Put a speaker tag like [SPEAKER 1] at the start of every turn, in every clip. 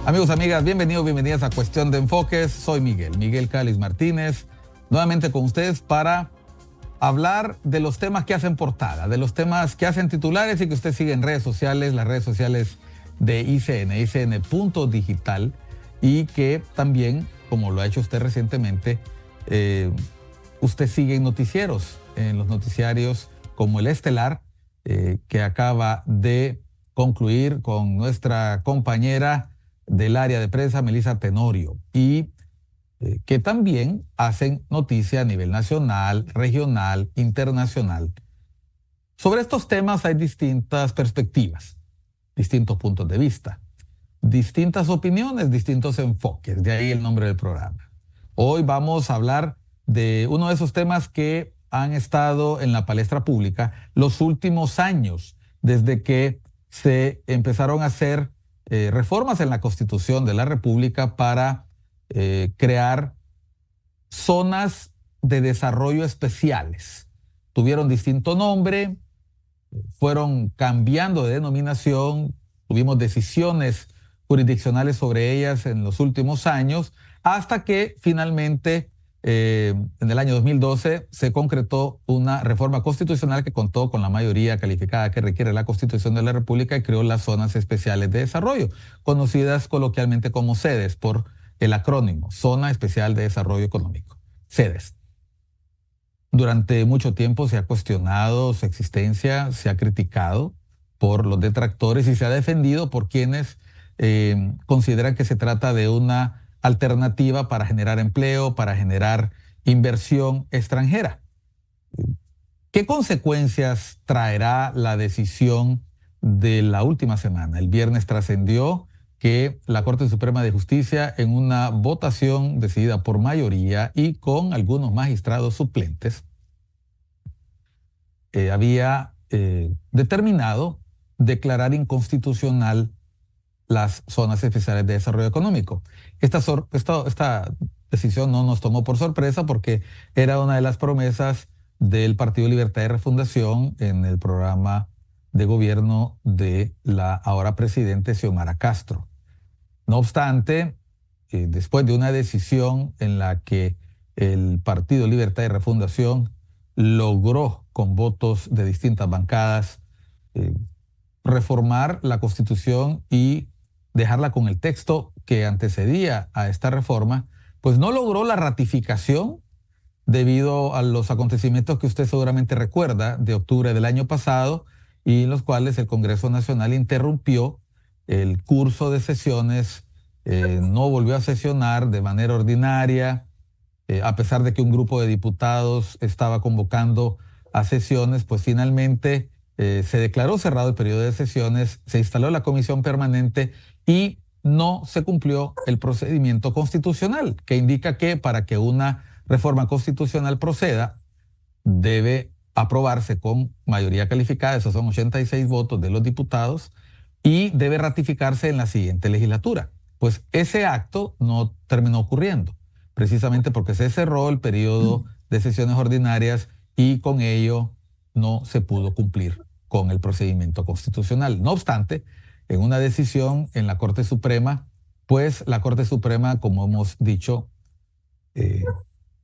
[SPEAKER 1] Amigos, amigas, bienvenidos, bienvenidas a Cuestión de Enfoques. Soy Miguel Cáliz Martínez, nuevamente con ustedes para hablar de los temas que hacen portada, de los temas que hacen titulares y que usted sigue en redes sociales, las redes sociales de icn.digital, y que también, como lo ha hecho usted recientemente, usted sigue en noticieros, en los noticiarios como el Estelar, que acaba de concluir con nuestra compañera del área de prensa, Melissa Tenorio, y que también hacen noticia a nivel nacional, regional, internacional. Sobre estos temas hay distintas perspectivas, distintos puntos de vista, distintas opiniones, distintos enfoques, de ahí el nombre del programa. Hoy vamos a hablar de uno de esos temas que han estado en la palestra pública los últimos años, desde que se empezaron a hacer reformas en la Constitución de la República para crear zonas de desarrollo especiales. Tuvieron distinto nombre, fueron cambiando de denominación, tuvimos decisiones jurisdiccionales sobre ellas en los últimos años, hasta que finalmente en el año 2012 se concretó una reforma constitucional que contó con la mayoría calificada que requiere la Constitución de la República y creó las zonas especiales de desarrollo, conocidas coloquialmente como ZEDES por el acrónimo, Zona Especial de Desarrollo Económico, ZEDES. Durante mucho tiempo se ha cuestionado su existencia, se ha criticado por los detractores y se ha defendido por quienes consideran que se trata de una alternativa para generar empleo, para generar inversión extranjera. ¿Qué consecuencias traerá la decisión de la última semana? El viernes trascendió que la Corte Suprema de Justicia, en una votación decidida por mayoría y con algunos magistrados suplentes, había determinado declarar inconstitucional las zonas especiales de desarrollo económico. Esta decisión no nos tomó por sorpresa porque era una de las promesas del Partido Libertad y Refundación en el programa de gobierno de la ahora presidente Xiomara Castro. No obstante, después de una decisión en la que el Partido Libertad y Refundación logró, con votos de distintas bancadas, reformar la Constitución y dejarla con el texto que antecedía a esta reforma, pues no logró la ratificación debido a los acontecimientos que usted seguramente recuerda de octubre del año pasado, y en los cuales el Congreso Nacional interrumpió el curso de sesiones, no volvió a sesionar de manera ordinaria, a pesar de que un grupo de diputados estaba convocando a sesiones, pues finalmente se declaró cerrado el periodo de sesiones, se instaló la comisión permanente y no se cumplió el procedimiento constitucional, que indica que para que una reforma constitucional proceda, debe aprobarse con mayoría calificada, esos son 86 votos de los diputados, y debe ratificarse en la siguiente legislatura. Pues ese acto no terminó ocurriendo, precisamente porque se cerró el periodo de sesiones ordinarias y con ello no se pudo cumplir con el procedimiento constitucional. No obstante, en una decisión en la Corte Suprema, pues la Corte Suprema, como hemos dicho,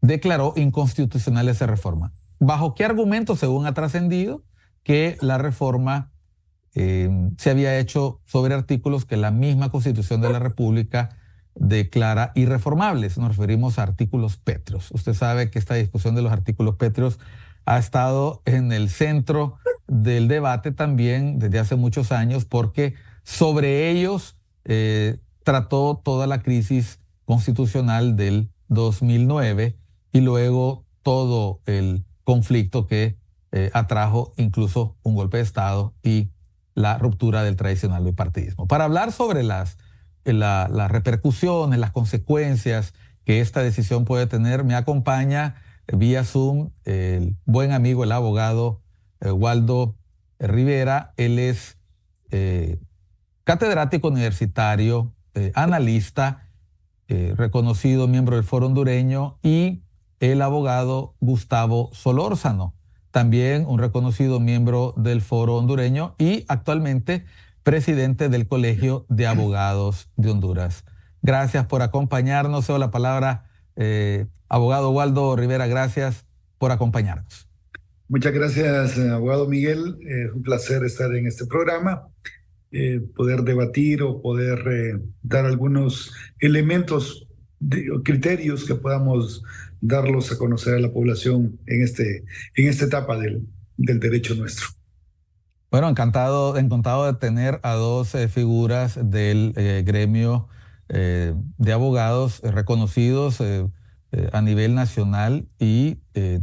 [SPEAKER 1] declaró inconstitucional esa reforma. ¿Bajo qué argumento? Según ha trascendido, que la reforma se había hecho sobre artículos que la misma Constitución de la República declara irreformables. Nos referimos a artículos pétreos. Usted sabe que esta discusión de los artículos pétreos ha estado en el centro del debate también desde hace muchos años, porque sobre ellos trató toda la crisis constitucional del 2009 y luego todo el conflicto que atrajo incluso un golpe de Estado y la ruptura del tradicional bipartidismo. Para hablar sobre las repercusiones, las consecuencias que esta decisión puede tener, me acompaña vía Zoom el buen amigo, el abogado Waldo Rivera. Él es catedrático universitario, analista, reconocido miembro del Foro Hondureño, y el abogado Gustavo Solórzano, también un reconocido miembro del Foro Hondureño y actualmente presidente del Colegio de Abogados de Honduras. Gracias por acompañarnos. Cedo la palabra, abogado Waldo Rivera, gracias por acompañarnos.
[SPEAKER 2] Muchas gracias, abogado Miguel. Es un placer estar en este programa, poder debatir o poder dar algunos elementos o criterios que podamos darlos a conocer a la población en esta etapa del derecho nuestro.
[SPEAKER 1] Bueno, encantado de tener a dos figuras del gremio de abogados reconocidos a nivel nacional y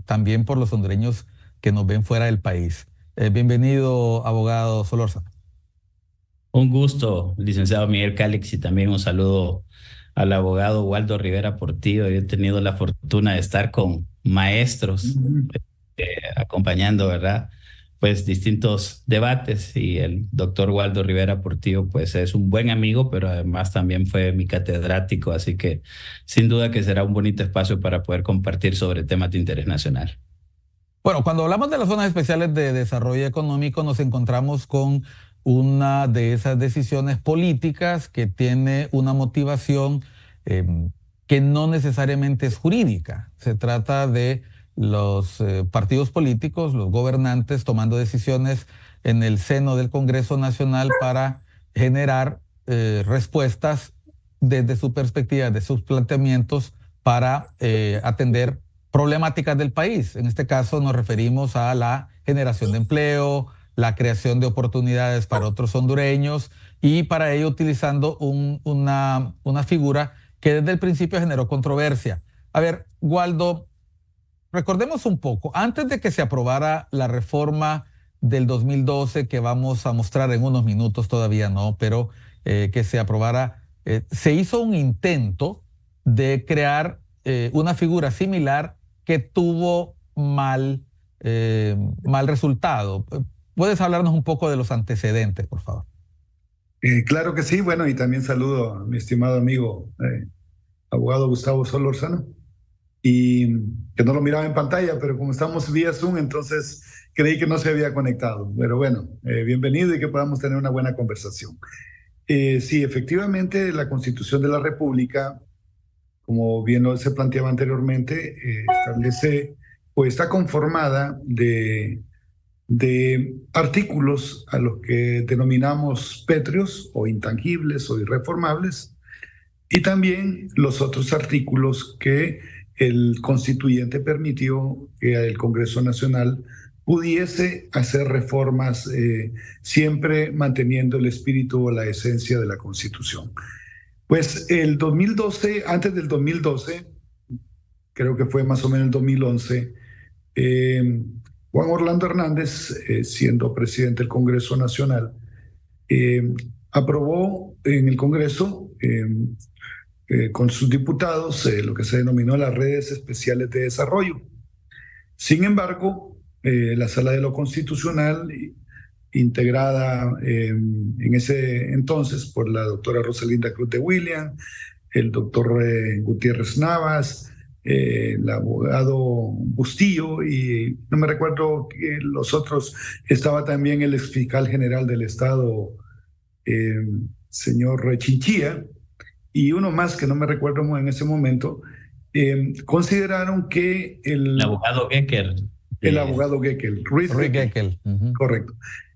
[SPEAKER 1] también por los hondureños que nos ven fuera del país. Bienvenido, abogado Solórzano.
[SPEAKER 3] Un gusto, licenciado Miguel Cálix, y también un saludo al abogado Waldo Rivera Portillo. Yo he tenido la fortuna de estar con maestros acompañando, ¿verdad? Pues distintos debates, y el doctor Waldo Rivera Portillo pues es un buen amigo, pero además también fue mi catedrático, así que sin duda que será un bonito espacio para poder compartir sobre temas de interés nacional.
[SPEAKER 1] Bueno, cuando hablamos de las zonas especiales de desarrollo económico nos encontramos con una de esas decisiones políticas que tiene una motivación que no necesariamente es jurídica. Se trata de los partidos políticos, los gobernantes, tomando decisiones en el seno del Congreso Nacional para generar respuestas desde su perspectiva, de sus planteamientos para atender problemáticas del país. En este caso nos referimos a la generación de empleo, la creación de oportunidades para otros hondureños, y para ello utilizando una figura que desde el principio generó controversia. A ver, Waldo, recordemos un poco, antes de que se aprobara la reforma del 2012, que vamos a mostrar en unos minutos, todavía no, pero que se aprobara, se hizo un intento de crear una figura similar que tuvo mal resultado. ¿Puedes hablarnos un poco de los antecedentes, por favor?
[SPEAKER 2] Claro que sí. Bueno, y también saludo a mi estimado amigo, abogado Gustavo Solórzano, y que no lo miraba en pantalla, pero como estamos vía Zoom, entonces creí que no se había conectado. Pero bueno, bienvenido y que podamos tener una buena conversación. Sí, efectivamente, la Constitución de la República, como bien se planteaba anteriormente, establece o está conformada de artículos a los que denominamos pétreos o intangibles o irreformables, y también los otros artículos que el constituyente permitió que el Congreso Nacional pudiese hacer reformas, siempre manteniendo el espíritu o la esencia de la Constitución. Pues el 2012, antes del 2012, creo que fue más o menos el 2011, Juan Orlando Hernández, siendo presidente del Congreso Nacional, aprobó en el Congreso, con sus diputados, lo que se denominó las redes especiales de desarrollo. Sin embargo, la Sala de lo Constitucional, integrada en ese entonces por la doctora Rosalinda Cruz de William, el doctor Gutiérrez Navas, el abogado Bustillo, y no me recuerdo que los otros, estaba también el exfiscal general del Estado, señor Chinchilla, y uno más que no me recuerdo en ese momento, consideraron que
[SPEAKER 3] el abogado Gecker.
[SPEAKER 2] El abogado Gecker, Ruiz Gecker. Correcto.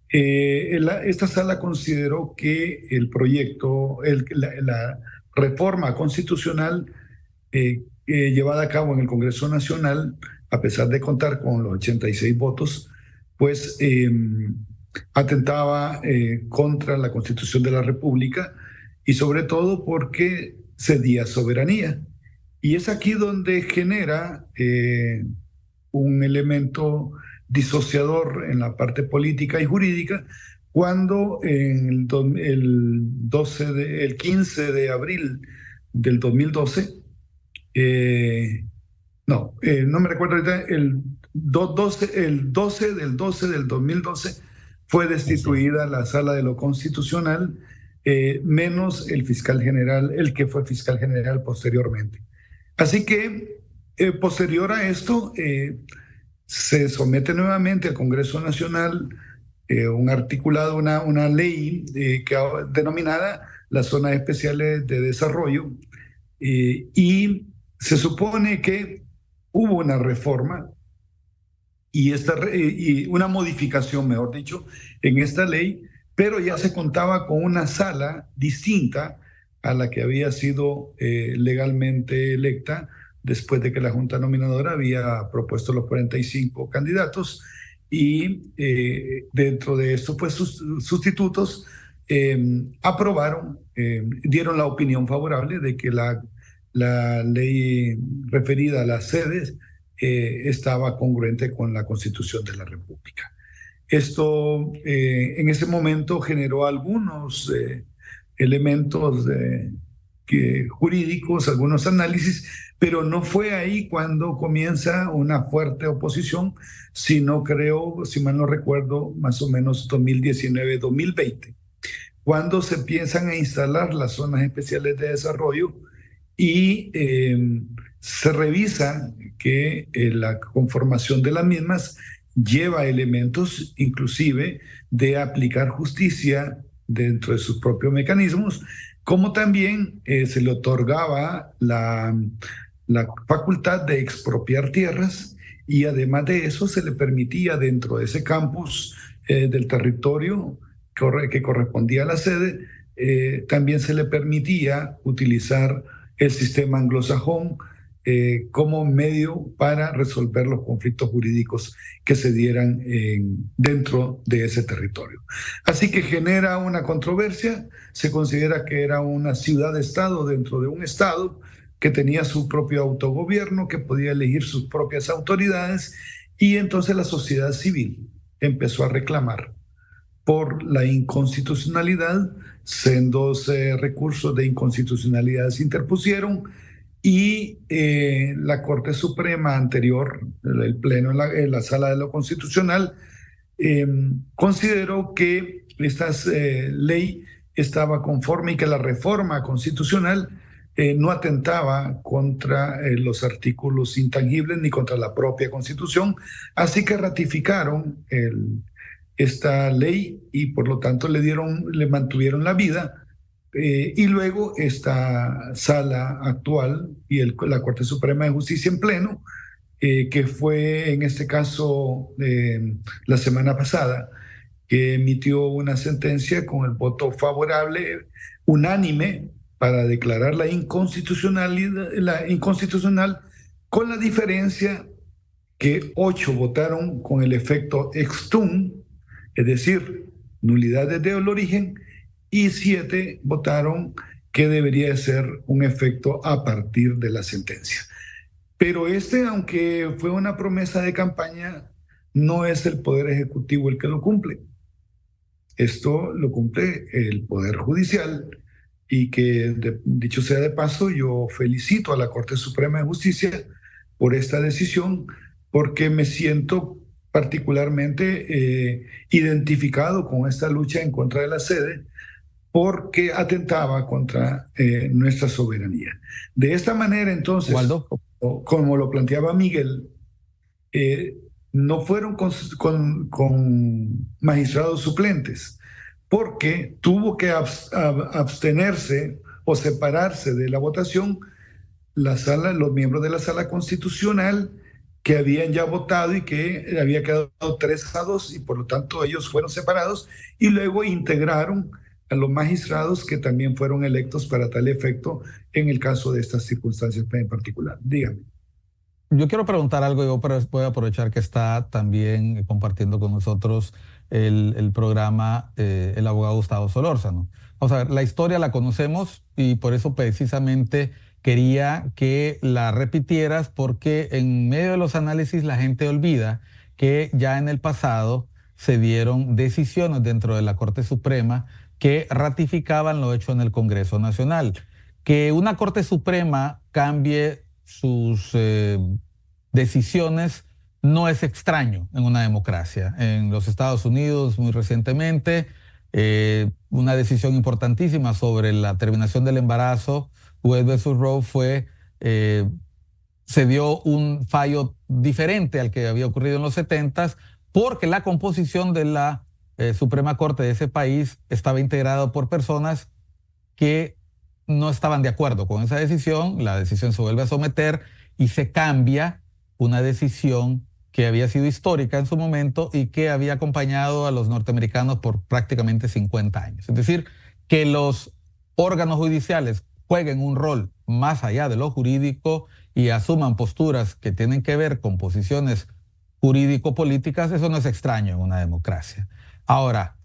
[SPEAKER 2] Esta sala consideró que el proyecto, la reforma constitucional llevada a cabo en el Congreso Nacional, a pesar de contar con los 86 votos, pues atentaba contra la Constitución de la República, y sobre todo porque cedía soberanía. Y es aquí donde genera un elemento disociador en la parte política y jurídica, cuando en el 15 de abril del 2012, no me recuerdo ahorita, el 12 del 12 del 2012 fue destituida la Sala de lo Constitucional, menos el fiscal general, el que fue fiscal general posteriormente. Así que posterior a esto, se somete nuevamente al Congreso Nacional un articulado, una ley denominada las zonas especiales de desarrollo, y se supone que hubo una reforma y una modificación, mejor dicho, en esta ley, pero ya se contaba con una sala distinta a la que había sido legalmente electa después de que la Junta Nominadora había propuesto los 45 candidatos, y dentro de esto, pues sus sustitutos aprobaron, dieron la opinión favorable de que la ley referida a las sedes estaba congruente con la Constitución de la República. Esto en ese momento generó algunos elementos jurídicos, algunos análisis, pero no fue ahí cuando comienza una fuerte oposición, sino creo, si mal no recuerdo, más o menos 2019-2020, cuando se empiezan a instalar las zonas especiales de desarrollo y se revisa que la conformación de las mismas lleva elementos inclusive de aplicar justicia dentro de sus propios mecanismos, como también se le otorgaba la facultad de expropiar tierras, y además de eso se le permitía dentro de ese campus del territorio que correspondía a la sede, también se le permitía utilizar el sistema anglosajón como medio para resolver los conflictos jurídicos que se dieran dentro de ese territorio. Así que genera una controversia, se considera que era una ciudad-estado dentro de un estado que tenía su propio autogobierno, que podía elegir sus propias autoridades, y entonces la sociedad civil empezó a reclamar por la inconstitucionalidad. Sendos recursos de inconstitucionalidad se interpusieron, y la Corte Suprema anterior, el Pleno en la Sala de lo Constitucional, consideró que esta ley estaba conforme y que la reforma constitucional no atentaba contra los artículos intangibles ni contra la propia Constitución, así que ratificaron esta ley y por lo tanto le mantuvieron la vida. Y luego esta sala actual y la Corte Suprema de Justicia en pleno, que fue en este caso la semana pasada, que emitió una sentencia con el voto favorable unánime para declarar la inconstitucional, con la diferencia que 8 votaron con el efecto ex tunc, es decir, nulidad desde el origen, y 7 votaron que debería ser un efecto a partir de la sentencia. Pero aunque fue una promesa de campaña, no es el Poder Ejecutivo el que lo cumple. Esto lo cumple el Poder Judicial, y que, dicho sea de paso, yo felicito a la Corte Suprema de Justicia por esta decisión, porque me siento particularmente identificado con esta lucha en contra de la sede, porque atentaba contra nuestra soberanía. De esta manera, entonces,
[SPEAKER 1] Waldo,
[SPEAKER 2] como lo planteaba Miguel, no fueron con magistrados suplentes, porque tuvo que abstenerse o separarse de la votación los miembros de la Sala Constitucional, que habían ya votado y que había quedado 3-2, y por lo tanto ellos fueron separados, y luego integraron a los magistrados que también fueron electos para tal efecto en el caso de estas circunstancias en particular. Dígame.
[SPEAKER 1] yo quiero preguntar algo. Yo voy a aprovechar que está también compartiendo con nosotros el programa el abogado Gustavo Solórzano. Vamos a ver, la historia la conocemos y por eso precisamente quería que la repitieras, porque en medio de los análisis la gente olvida que ya en el pasado se dieron decisiones dentro de la Corte Suprema que ratificaban lo hecho en el Congreso Nacional. Que una Corte Suprema cambie sus decisiones no es extraño en una democracia. En los Estados Unidos, muy recientemente, una decisión importantísima sobre la terminación del embarazo, Wade versus Roe, se dio un fallo diferente al que había ocurrido en los 70s, porque la composición de la Suprema Corte de ese país estaba integrado por personas que no estaban de acuerdo con esa decisión. La decisión se vuelve a someter y se cambia una decisión que había sido histórica en su momento y que había acompañado a los norteamericanos por prácticamente 50 años. Es decir, que los órganos judiciales jueguen un rol más allá de lo jurídico y asuman posturas que tienen que ver con posiciones jurídico-políticas, eso no es extraño en una democracia. Ahora,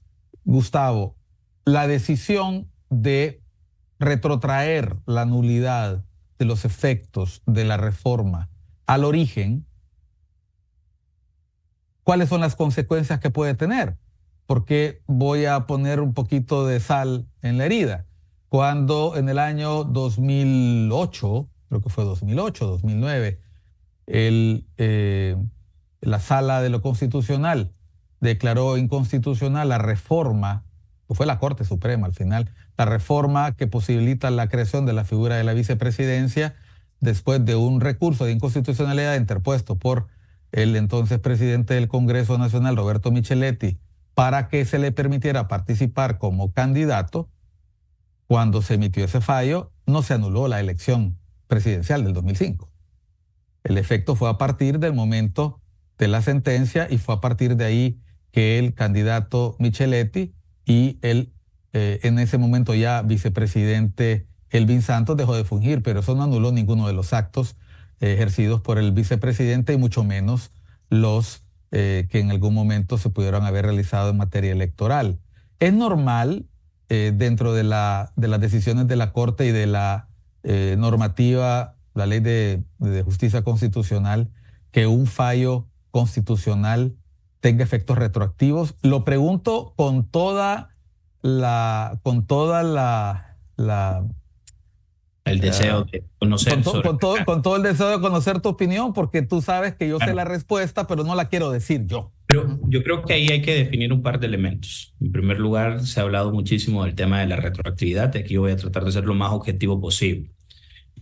[SPEAKER 1] Gustavo, la decisión de retrotraer la nulidad de los efectos de la reforma al origen, ¿cuáles son las consecuencias que puede tener? Porque voy a poner un poquito de sal en la herida. Cuando en el año 2008, creo que fue 2008, 2009, la Sala de lo Constitucional declaró inconstitucional la reforma, o fue la Corte Suprema al final, la reforma que posibilita la creación de la figura de la vicepresidencia después de un recurso de inconstitucionalidad interpuesto por el entonces presidente del Congreso Nacional, Roberto Micheletti, para que se le permitiera participar como candidato. Cuando se emitió ese fallo, no se anuló la elección presidencial del 2005. El efecto fue a partir del momento de la sentencia y fue a partir de ahí que el candidato Micheletti y el en ese momento ya vicepresidente Elvin Santos dejó de fungir, pero eso no anuló ninguno de los actos ejercidos por el vicepresidente y mucho menos los que en algún momento se pudieron haber realizado en materia electoral. Es normal dentro de las decisiones de la Corte y de la normativa, la ley de justicia constitucional, que un fallo constitucional tenga efectos retroactivos. Lo pregunto con toda
[SPEAKER 3] el deseo de conocer
[SPEAKER 1] con todo el deseo de conocer tu opinión, porque tú sabes que yo sé la respuesta, pero no la quiero decir yo.
[SPEAKER 3] Pero yo creo que ahí hay que definir un par de elementos. En primer lugar, se ha hablado muchísimo del tema de la retroactividad. Aquí yo voy a tratar de ser lo más objetivo posible.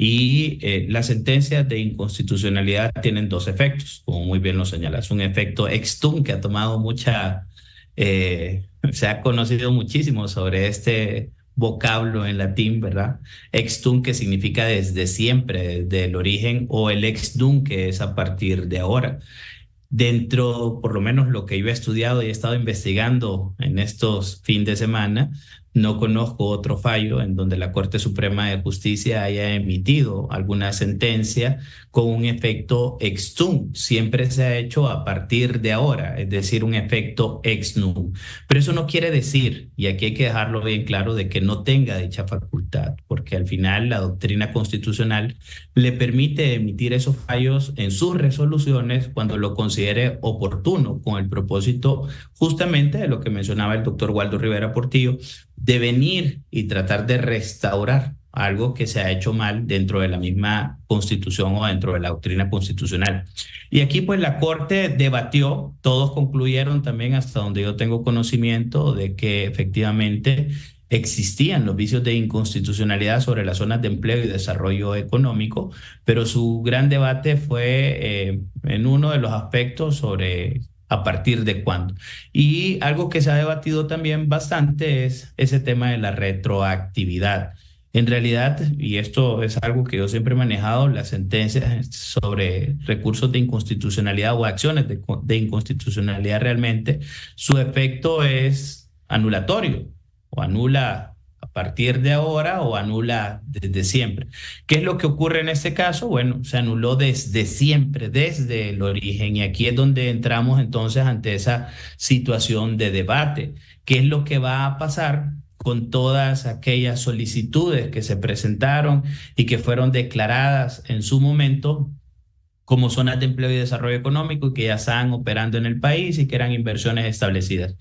[SPEAKER 3] Y las sentencias de inconstitucionalidad tienen dos efectos, como muy bien lo señalas. Un efecto ex tunc, que ha tomado se ha conocido muchísimo sobre este vocablo en latín, ¿verdad? Ex tunc, que significa desde siempre, desde el origen, o el ex nunc, que es a partir de ahora. Dentro, por lo menos lo que yo he estudiado y he estado investigando en estos fines de semana, no conozco otro fallo en donde la Corte Suprema de Justicia haya emitido alguna sentencia con un efecto ex tunc. Siempre se ha hecho a partir de ahora, es decir, un efecto ex nunc. Pero eso no quiere decir, y aquí hay que dejarlo bien claro, de que no tenga dicha facultad, porque al final la doctrina constitucional le permite emitir esos fallos en sus resoluciones cuando lo considere oportuno, con el propósito justamente de lo que mencionaba el doctor Waldo Rivera Portillo, de venir y tratar de restaurar algo que se ha hecho mal dentro de la misma Constitución o dentro de la doctrina constitucional. Y aquí pues la Corte debatió, todos concluyeron también, hasta donde yo tengo conocimiento, de que efectivamente existían los vicios de inconstitucionalidad sobre las zonas de empleo y desarrollo económico, pero su gran debate fue en uno de los aspectos sobre a partir de cuándo. Y algo que se ha debatido también bastante es ese tema de la retroactividad. En realidad, y esto es algo que yo siempre he manejado, las sentencias sobre recursos de inconstitucionalidad o acciones de inconstitucionalidad realmente, su efecto es anulatorio, o anula a partir de ahora o anula desde siempre. ¿Qué es lo que ocurre en este caso? Bueno, se anuló desde siempre, desde el origen, y aquí es donde entramos entonces ante esa situación de debate. ¿Qué es lo que va a pasar con todas aquellas solicitudes que se presentaron y que fueron declaradas en su momento como zonas de empleo y desarrollo económico y que ya están operando en el país y que eran inversiones establecidas?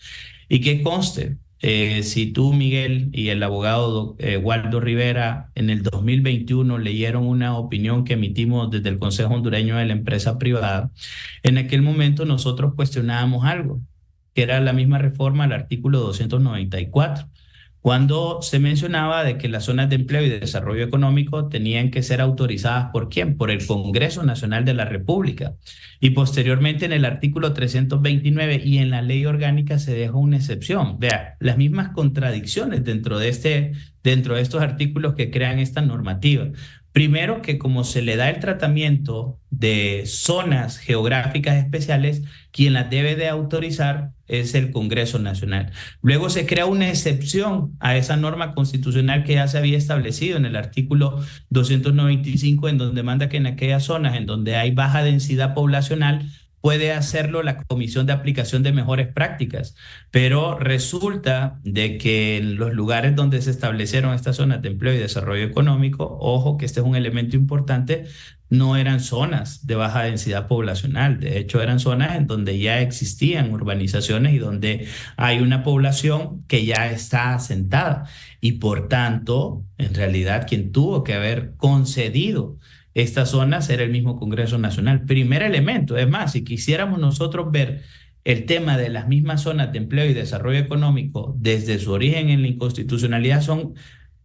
[SPEAKER 3] Y que conste, si tú, Miguel, y el abogado Waldo Rivera en el 2021 leyeron una opinión que emitimos desde el Consejo Hondureño de la Empresa Privada, en aquel momento nosotros cuestionábamos algo, que era la misma reforma al artículo 294, cuando se mencionaba de que las zonas de empleo y de desarrollo económico tenían que ser autorizadas ¿por quién? Por el Congreso Nacional de la República. Y posteriormente en el artículo 329 y en la ley orgánica se dejó una excepción. Vea, las mismas contradicciones dentro de estos artículos que crean esta normativa. Primero, que como se le da el tratamiento de zonas geográficas especiales, quien las debe de autorizar es el Congreso Nacional. Luego se crea una excepción a esa norma constitucional que ya se había establecido en el artículo 295, en donde manda que en aquellas zonas en donde hay baja densidad poblacional puede hacerlo la Comisión de Aplicación de Mejores Prácticas, pero resulta de que en los lugares donde se establecieron estas zonas de empleo y desarrollo económico, ojo que este es un elemento importante, no eran zonas de baja densidad poblacional, de hecho eran zonas en donde ya existían urbanizaciones y donde hay una población que ya está asentada y por tanto, en realidad quien tuvo que haber concedido estas zonas era el mismo Congreso Nacional. Primer elemento, es más, si quisiéramos nosotros ver el tema de las mismas zonas de empleo y desarrollo económico desde su origen en la inconstitucionalidad son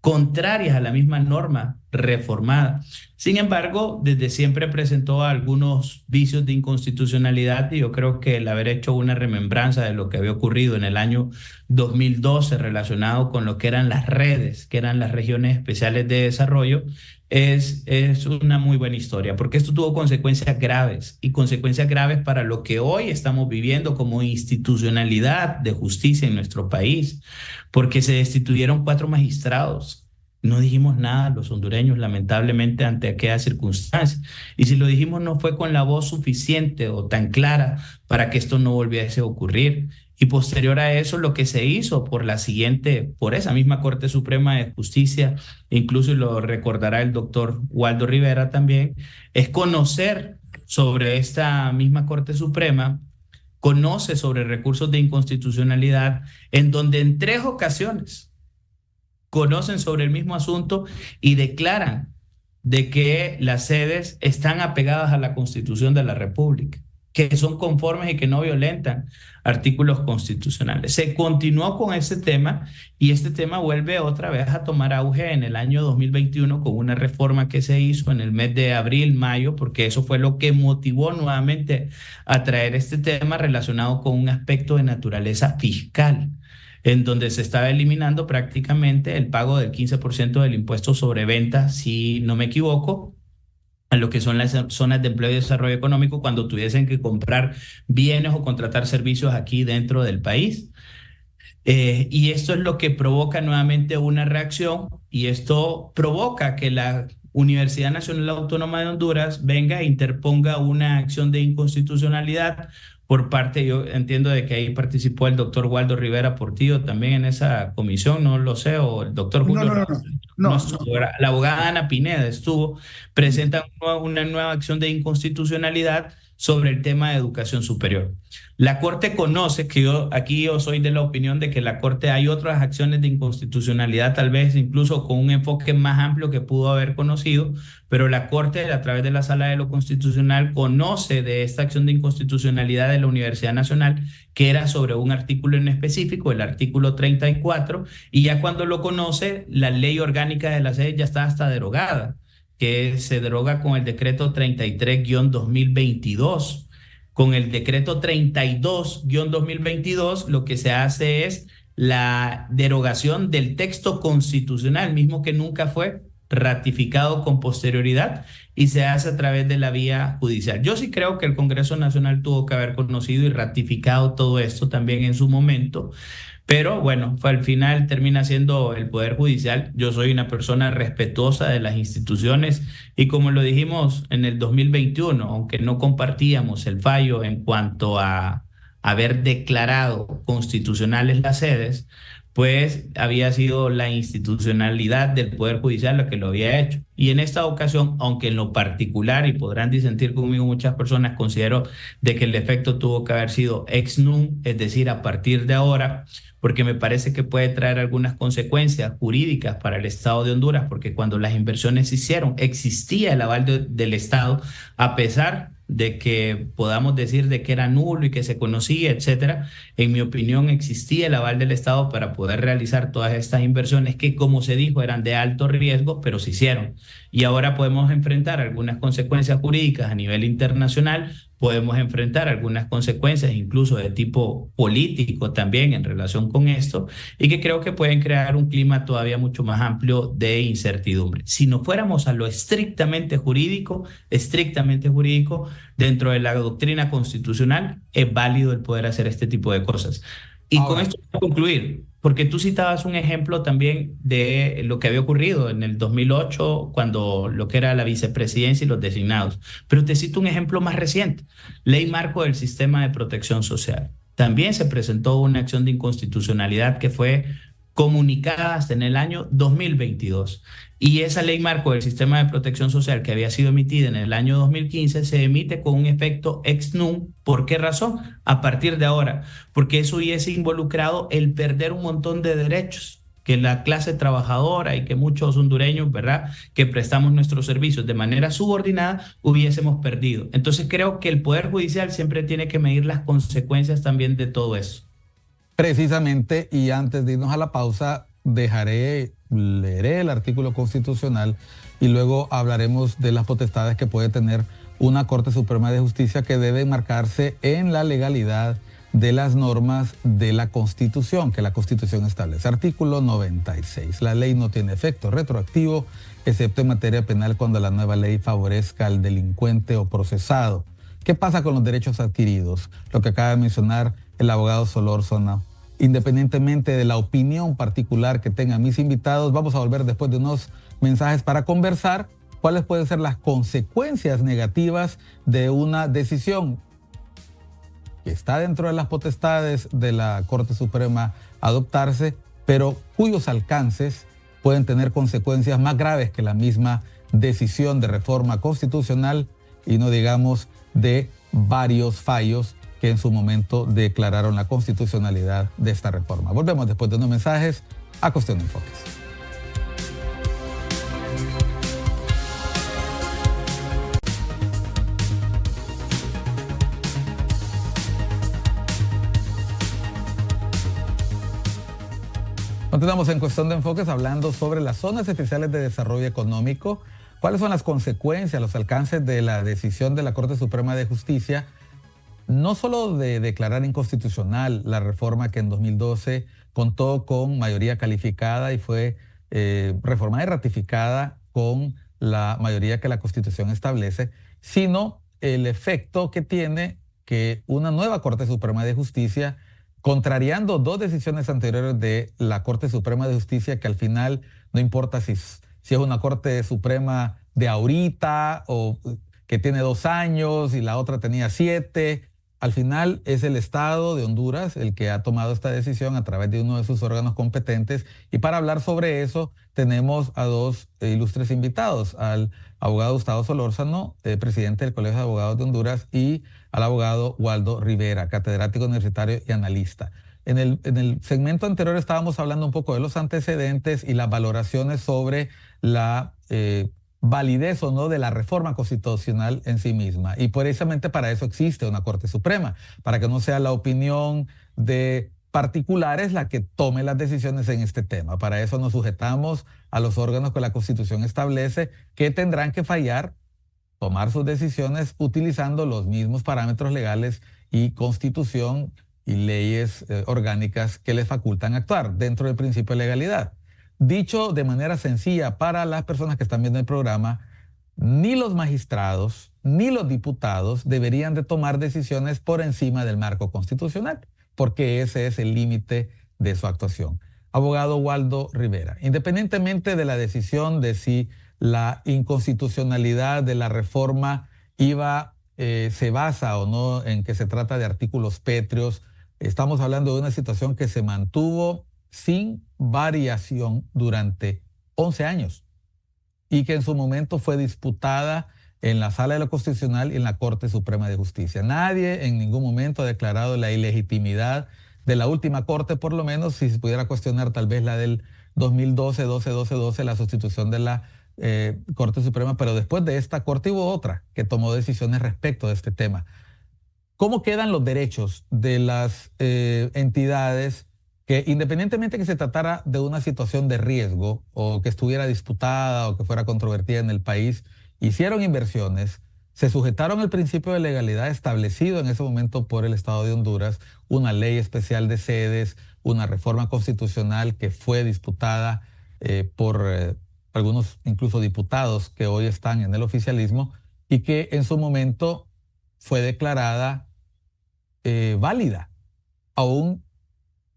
[SPEAKER 3] contrarias a la misma norma reformada. Sin embargo, desde siempre presentó algunos vicios de inconstitucionalidad y yo creo que el haber hecho una remembranza de lo que había ocurrido en el año 2012 relacionado con lo que eran las redes, que eran las regiones especiales de desarrollo, es una muy buena historia, porque esto tuvo consecuencias graves y consecuencias graves para lo que hoy estamos viviendo como institucionalidad de justicia en nuestro país, porque se destituyeron 4 magistrados. No dijimos nada los hondureños, lamentablemente, ante aquellas circunstancias. Y si lo dijimos, no fue con la voz suficiente o tan clara para que esto no volviese a ocurrir. Y posterior a eso, lo que se hizo por esa misma Corte Suprema de Justicia, incluso lo recordará el doctor Waldo Rivera también, es conocer sobre esta misma Corte Suprema, conoce sobre recursos de inconstitucionalidad, en donde en 3 ocasiones conocen sobre el mismo asunto y declaran de que las sedes están apegadas a la Constitución de la República, que son conformes y que no violentan artículos constitucionales. Se continuó con este tema y este tema vuelve otra vez a tomar auge en el año 2021 con una reforma que se hizo en el mes de abril, mayo, porque eso fue lo que motivó nuevamente a traer este tema relacionado con un aspecto de naturaleza fiscal, en donde se estaba eliminando prácticamente el pago del 15% del impuesto sobre venta, si no me equivoco, a lo que son las zonas de empleo y desarrollo económico cuando tuviesen que comprar bienes o contratar servicios aquí dentro del país. Y esto es lo que provoca nuevamente una reacción y esto provoca que la Universidad Nacional Autónoma de Honduras venga e interponga una acción de inconstitucionalidad por parte, yo entiendo de que ahí participó el doctor Waldo Rivera Portillo también en esa comisión, no lo sé, o el doctor Julio no estuvo, la abogada Ana Pineda estuvo, presenta una nueva acción de inconstitucionalidad sobre el tema de educación superior. La Corte conoce que yo soy de la opinión de que la Corte hay otras acciones de inconstitucionalidad, tal vez incluso con un enfoque más amplio que pudo haber conocido, pero la Corte a través de la Sala de lo Constitucional conoce de esta acción de inconstitucionalidad de la Universidad Nacional que era sobre un artículo en específico, el artículo 34, y ya cuando lo conoce, la ley orgánica de la sede ya está hasta derogada, que se deroga con el decreto 33-2022. Con el decreto 32-2022 lo que se hace es la derogación del texto constitucional, mismo que nunca fue ratificado con posterioridad y se hace a través de la vía judicial. Yo sí creo que el Congreso Nacional tuvo que haber conocido y ratificado todo esto también en su momento, pero bueno, al final termina siendo el Poder Judicial. Yo soy una persona respetuosa de las instituciones y como lo dijimos en el 2021, aunque no compartíamos el fallo en cuanto a haber declarado constitucionales las sedes, pues había sido la institucionalidad del Poder Judicial la que lo había hecho. Y en esta ocasión, aunque en lo particular, y podrán disentir conmigo muchas personas, considero de que el efecto tuvo que haber sido ex nunc, es decir, a partir de ahora, porque me parece que puede traer algunas consecuencias jurídicas para el Estado de Honduras, porque cuando las inversiones se hicieron, existía el aval del Estado, a pesar de que podamos decir de que era nulo y que se conocía, etcétera. En mi opinión, existía el aval del Estado para poder realizar todas estas inversiones que, como se dijo, eran de alto riesgo, pero se hicieron. Y ahora podemos enfrentar algunas consecuencias jurídicas a nivel internacional, podemos enfrentar algunas consecuencias incluso de tipo político también en relación con esto, y que creo que pueden crear un clima todavía mucho más amplio de incertidumbre. Si no fuéramos a lo estrictamente jurídico, dentro de la doctrina constitucional es válido el poder hacer este tipo de cosas. Y con
[SPEAKER 1] Ahora,
[SPEAKER 3] esto voy a concluir, porque tú citabas un ejemplo también de lo que había ocurrido en el 2008, cuando lo que era la vicepresidencia y los designados. Pero te cito un ejemplo más reciente, Ley Marco del Sistema de Protección Social. También se presentó una acción de inconstitucionalidad que fue comunicada hasta en el año 2022. Y esa ley marco del sistema de protección social que había sido emitida en el año 2015 se emite con un efecto ex nunc. ¿Por qué razón? A partir de ahora, porque eso hubiese involucrado el perder un montón de derechos que la clase trabajadora y que muchos hondureños, ¿verdad?, que prestamos nuestros servicios de manera subordinada, hubiésemos perdido. Entonces creo que el Poder Judicial siempre tiene que medir las consecuencias también de todo eso.
[SPEAKER 1] precisamente, y antes de irnos a la pausa, leeré el artículo constitucional y luego hablaremos de las potestades que puede tener una Corte Suprema de Justicia que debe marcarse en la legalidad de las normas de la Constitución, que la Constitución establece. Artículo 96. La ley no tiene efecto retroactivo, excepto en materia penal cuando la nueva ley favorezca al delincuente o procesado. ¿Qué pasa con los derechos adquiridos? Lo que acaba de mencionar el abogado Solórzano. Independientemente de la opinión particular que tengan mis invitados, vamos a volver después de unos mensajes para conversar cuáles pueden ser las consecuencias negativas de una decisión que está dentro de las potestades de la Corte Suprema adoptarse, pero cuyos alcances pueden tener consecuencias más graves que la misma decisión de reforma constitucional, y no digamos de varios fallos que en su momento declararon la constitucionalidad de esta reforma. Volvemos después de unos mensajes a Cuestión de Enfoques. Continuamos en Cuestión de Enfoques hablando sobre las zonas especiales de desarrollo económico. ¿Cuáles son las consecuencias, los alcances de la decisión de la Corte Suprema de Justicia? No solo de declarar inconstitucional la reforma que en 2012 contó con mayoría calificada y fue reformada y ratificada con la mayoría que la Constitución establece, sino el efecto que tiene que una nueva Corte Suprema de Justicia, contrariando dos decisiones anteriores de la Corte Suprema de Justicia, que al final no importa si es una Corte Suprema de ahorita o que tiene 2 años y la otra tenía 7, al final es el Estado de Honduras el que ha tomado esta decisión a través de uno de sus órganos competentes. Y para hablar sobre eso tenemos a dos ilustres invitados, al abogado Gustavo Solórzano, presidente del Colegio de Abogados de Honduras, y al abogado Waldo Rivera, catedrático universitario y analista. En el segmento anterior estábamos hablando un poco de los antecedentes y las valoraciones sobre la validez o no de la reforma constitucional en sí misma. Y precisamente para eso existe una Corte Suprema, para que no sea la opinión de particulares la que tome las decisiones en este tema. Para eso nos sujetamos a los órganos que la Constitución establece, que tendrán que tomar sus decisiones utilizando los mismos parámetros legales y Constitución y leyes orgánicas que les facultan actuar dentro del principio de legalidad. Dicho de manera sencilla para las personas que están viendo el programa, ni los magistrados ni los diputados deberían de tomar decisiones por encima del marco constitucional, porque ese es el límite de su actuación. Abogado Waldo Rivera, independientemente de la decisión de si la inconstitucionalidad de la reforma se basa o no en que se trata de artículos pétreos, estamos hablando de una situación que se mantuvo sin variación durante 11 años y que en su momento fue disputada en la Sala de lo Constitucional y en la Corte Suprema de Justicia. Nadie en ningún momento ha declarado la ilegitimidad de la última Corte, por lo menos si se pudiera cuestionar tal vez la del 2012, la sustitución de la Corte Suprema, pero después de esta Corte hubo otra que tomó decisiones respecto de este tema. ¿Cómo quedan los derechos de las entidades que, independientemente que se tratara de una situación de riesgo o que estuviera disputada o que fuera controvertida en el país, hicieron inversiones, se sujetaron al principio de legalidad establecido en ese momento por el Estado de Honduras, una ley especial de sedes, una reforma constitucional que fue disputada por algunos incluso diputados que hoy están en el oficialismo y que en su momento fue declarada válida, aún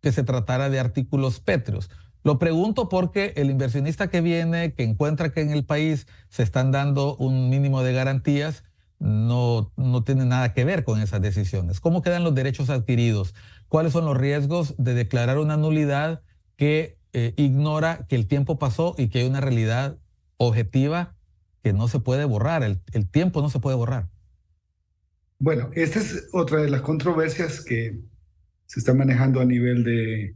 [SPEAKER 1] que se tratara de artículos pétreos. Lo pregunto porque el inversionista que viene, que encuentra que en el país se están dando un mínimo de garantías, no tiene nada que ver con esas decisiones. ¿Cómo quedan los derechos adquiridos? ¿Cuáles son los riesgos de declarar una nulidad que ignora que el tiempo pasó y que hay una realidad objetiva que no se puede borrar? El tiempo no se puede borrar.
[SPEAKER 2] Bueno, esta es otra de las controversias que se está manejando a nivel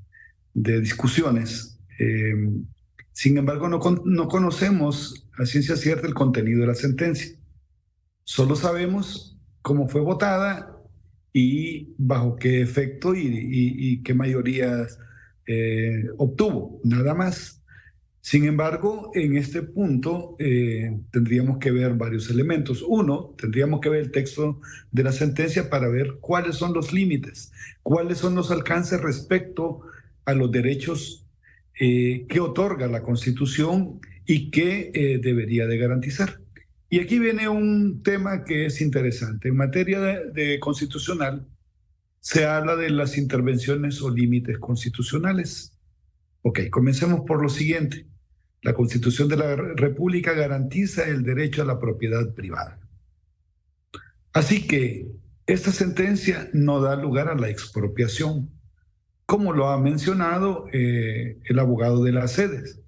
[SPEAKER 2] de discusiones. Sin embargo, no conocemos a ciencia cierta el contenido de la sentencia. Solo sabemos cómo fue votada y bajo qué efecto y qué mayorías obtuvo, nada más. Sin embargo, en este punto tendríamos que ver varios elementos. Uno, tendríamos que ver el texto de la sentencia para ver cuáles son los límites, cuáles son los alcances respecto a los derechos que otorga la Constitución y que debería de garantizar. Y aquí viene un tema que es interesante. En materia de constitucional, se habla de las intervenciones o límites constitucionales. Ok, comencemos por lo siguiente. La Constitución de la República garantiza el derecho a la propiedad privada. Así que esta sentencia no da lugar a la expropiación, como lo ha mencionado el abogado de las sedes,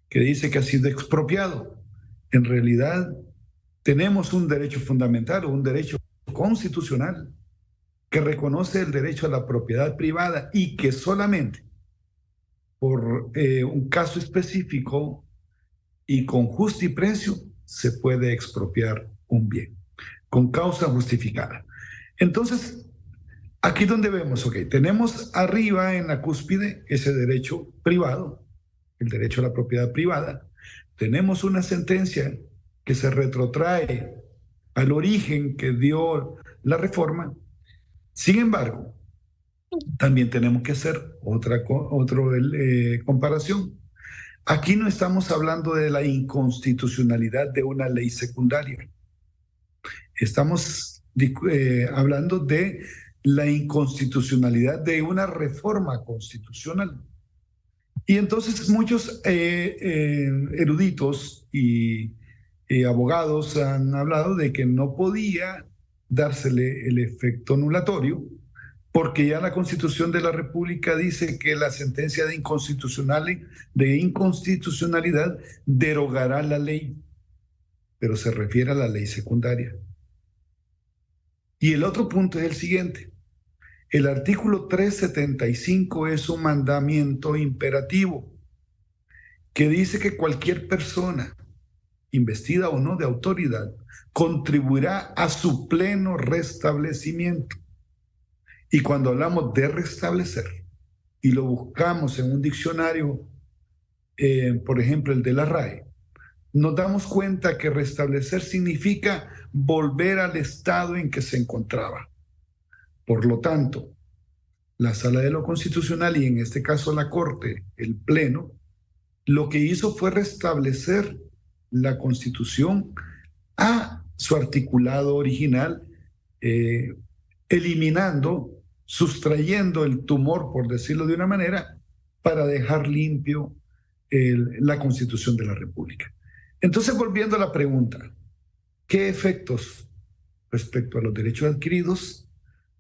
[SPEAKER 2] que dice que ha sido expropiado. En realidad, tenemos un derecho fundamental o un derecho constitucional que reconoce el derecho a la propiedad privada y que solamente por un caso específico y con justo y precio se puede expropiar un bien, con causa justificada. Entonces, aquí donde vemos, ok, tenemos arriba en la cúspide ese derecho privado, el derecho a la propiedad privada. Tenemos una sentencia que se retrotrae al origen que dio la reforma. Sin embargo, también tenemos que hacer otra comparación. Aquí no estamos hablando de la inconstitucionalidad de una ley secundaria. Estamos hablando de la inconstitucionalidad de una reforma constitucional. Y entonces muchos eruditos y abogados han hablado de que no podía dársele el efecto anulatorio porque ya la Constitución de la República dice que la sentencia de inconstitucionalidad derogará la ley, pero se refiere a la ley secundaria. Y el otro punto es el siguiente. El artículo 375 es un mandamiento imperativo que dice que cualquier persona, investida o no de autoridad, contribuirá a su pleno restablecimiento. Y cuando hablamos de restablecer y lo buscamos en un diccionario, por ejemplo el de la RAE, nos damos cuenta que restablecer significa volver al estado en que se encontraba. Por lo tanto, la Sala de lo Constitucional y en este caso la Corte, el Pleno, lo que hizo fue restablecer la Constitución a su articulado original, eliminando, sustrayendo el tumor, por decirlo de una manera, para dejar limpio la Constitución de la República. Entonces, volviendo a la pregunta, ¿qué efectos respecto a los derechos adquiridos?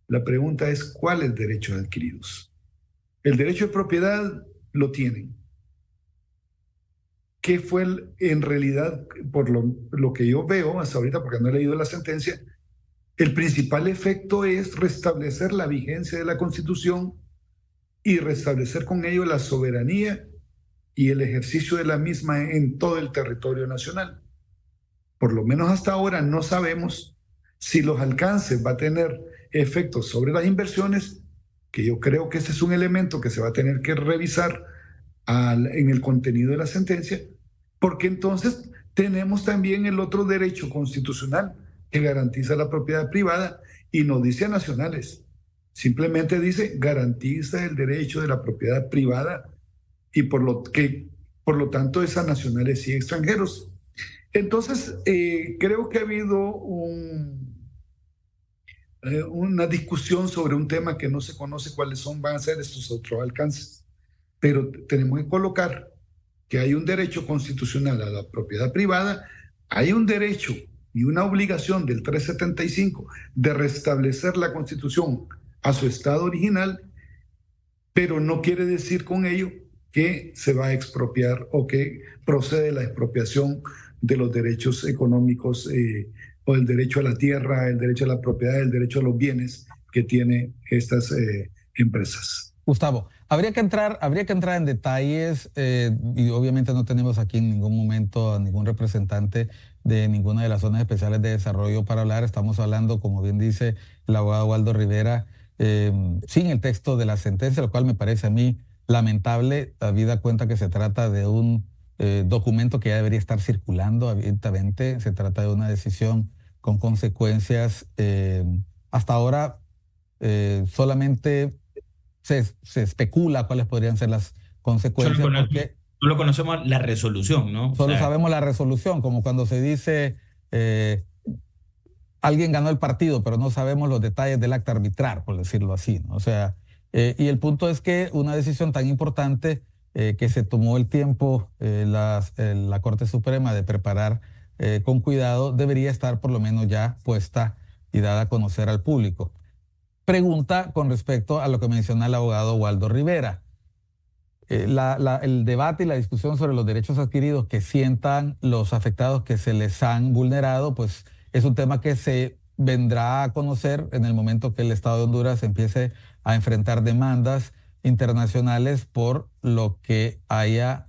[SPEAKER 2] La pregunta es, ¿cuáles derechos adquiridos? El derecho de propiedad lo tienen. ¿Qué fue en realidad, por lo que yo veo hasta ahorita, porque no he leído la sentencia, el principal efecto es restablecer la vigencia de la Constitución y restablecer con ello la soberanía y el ejercicio de la misma en todo el territorio nacional. Por lo menos hasta ahora no sabemos si los alcances va a tener efectos sobre las inversiones, que yo creo que ese es un elemento que se va a tener que revisar en el contenido de la sentencia, porque entonces tenemos también el otro derecho constitucional que garantiza la propiedad privada y no dice a nacionales, simplemente dice garantiza el derecho de la propiedad privada y por lo tanto es a nacionales y extranjeros. Entonces, creo que ha habido una discusión sobre un tema que no se conoce cuáles van a ser estos otros alcances, pero tenemos que colocar que hay un derecho constitucional a la propiedad privada, hay un derecho y una obligación del 375 de restablecer la Constitución a su estado original, pero no quiere decir con ello que se va a expropiar o que procede la expropiación de los derechos económicos o el derecho a la tierra, el derecho a la propiedad, el derecho a los bienes que tienen estas empresas.
[SPEAKER 1] Gustavo, habría que entrar en detalles y obviamente no tenemos aquí en ningún momento a ningún representante de ninguna de las zonas especiales de desarrollo para hablar. Estamos hablando, como bien dice el abogado Waldo Rivera, sin el texto de la sentencia, lo cual me parece a mí lamentable, habida cuenta que se trata de un documento que ya debería estar circulando abiertamente. Se trata de una decisión con consecuencias. Hasta ahora solamente se especula cuáles podrían ser las consecuencias.
[SPEAKER 3] Solo conocemos la resolución, ¿no?
[SPEAKER 1] Solo sabemos la resolución, como cuando se dice alguien ganó el partido, pero no sabemos los detalles del acta arbitral, por decirlo así, ¿no? O sea, y el punto es que una decisión tan importante que se tomó el tiempo la Corte Suprema de preparar con cuidado, debería estar por lo menos ya puesta y dada a conocer al público. Pregunta con respecto a lo que menciona el abogado Waldo Rivera. El debate y la discusión sobre los derechos adquiridos que sientan los afectados que se les han vulnerado, pues es un tema que se vendrá a conocer en el momento que el Estado de Honduras empiece a enfrentar demandas internacionales por lo que haya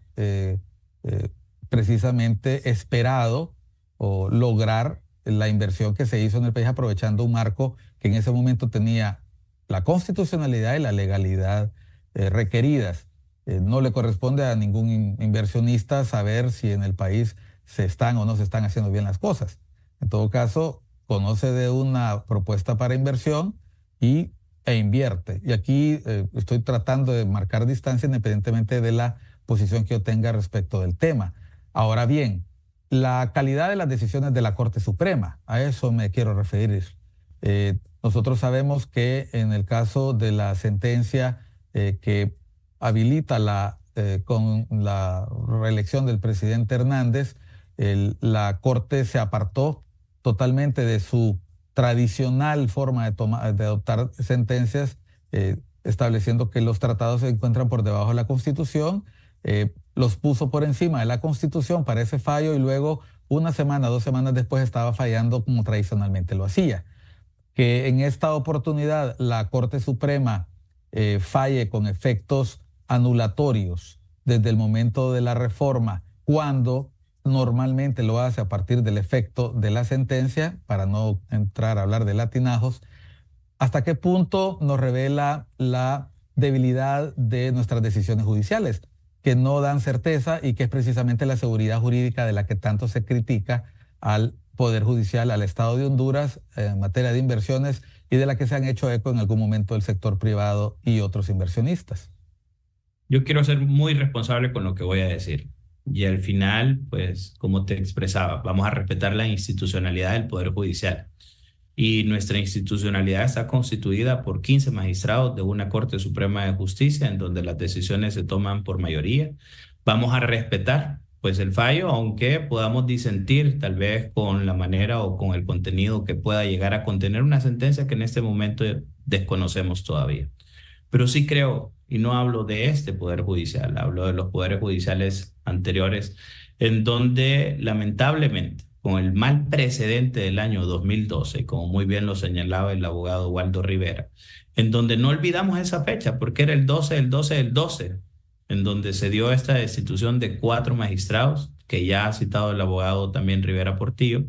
[SPEAKER 1] precisamente esperado o lograr la inversión que se hizo en el país aprovechando un marco que en ese momento tenía la constitucionalidad y la legalidad requeridas. No le corresponde a ningún inversionista saber si en el país se están o no se están haciendo bien las cosas. En todo caso, conoce de una propuesta para inversión e invierte. Y aquí estoy tratando de marcar distancia independientemente de la posición que yo tenga respecto del tema. Ahora bien, la calidad de las decisiones de la Corte Suprema, a eso me quiero referir. Nosotros sabemos que en el caso de la sentencia que habilita con la reelección del presidente Hernández, la Corte se apartó totalmente de su tradicional forma de adoptar sentencias, estableciendo que los tratados se encuentran por debajo de la Constitución, los puso por encima de la Constitución para ese fallo y luego 1 semana, 2 semanas después estaba fallando como tradicionalmente lo hacía. Que en esta oportunidad la Corte Suprema falle con efectos anulatorios desde el momento de la reforma, cuando normalmente lo hace a partir del efecto de la sentencia, para no entrar a hablar de latinajos, ¿hasta qué punto nos revela la debilidad de nuestras decisiones judiciales, que no dan certeza y que es precisamente la seguridad jurídica de la que tanto se critica al Poder Judicial, al Estado de Honduras en materia de inversiones y de la que se han hecho eco en algún momento el sector privado y otros inversionistas?
[SPEAKER 3] Yo quiero ser muy responsable con lo que voy a decir. Y al final, pues, como te expresaba, vamos a respetar la institucionalidad del Poder Judicial. Y nuestra institucionalidad está constituida por 15 magistrados de una Corte Suprema de Justicia, en donde las decisiones se toman por mayoría. Vamos a respetar, pues, el fallo, aunque podamos disentir tal vez con la manera o con el contenido que pueda llegar a contener una sentencia que en este momento desconocemos todavía. Pero sí creo, y no hablo de este Poder Judicial, hablo de los poderes judiciales anteriores, en donde lamentablemente, con el mal precedente del año 2012, como muy bien lo señalaba el abogado Waldo Rivera, en donde no olvidamos esa fecha, porque era el 12 del 12 del 12 en donde se dio esta destitución de 4 magistrados, que ya ha citado el abogado también Rivera Portillo.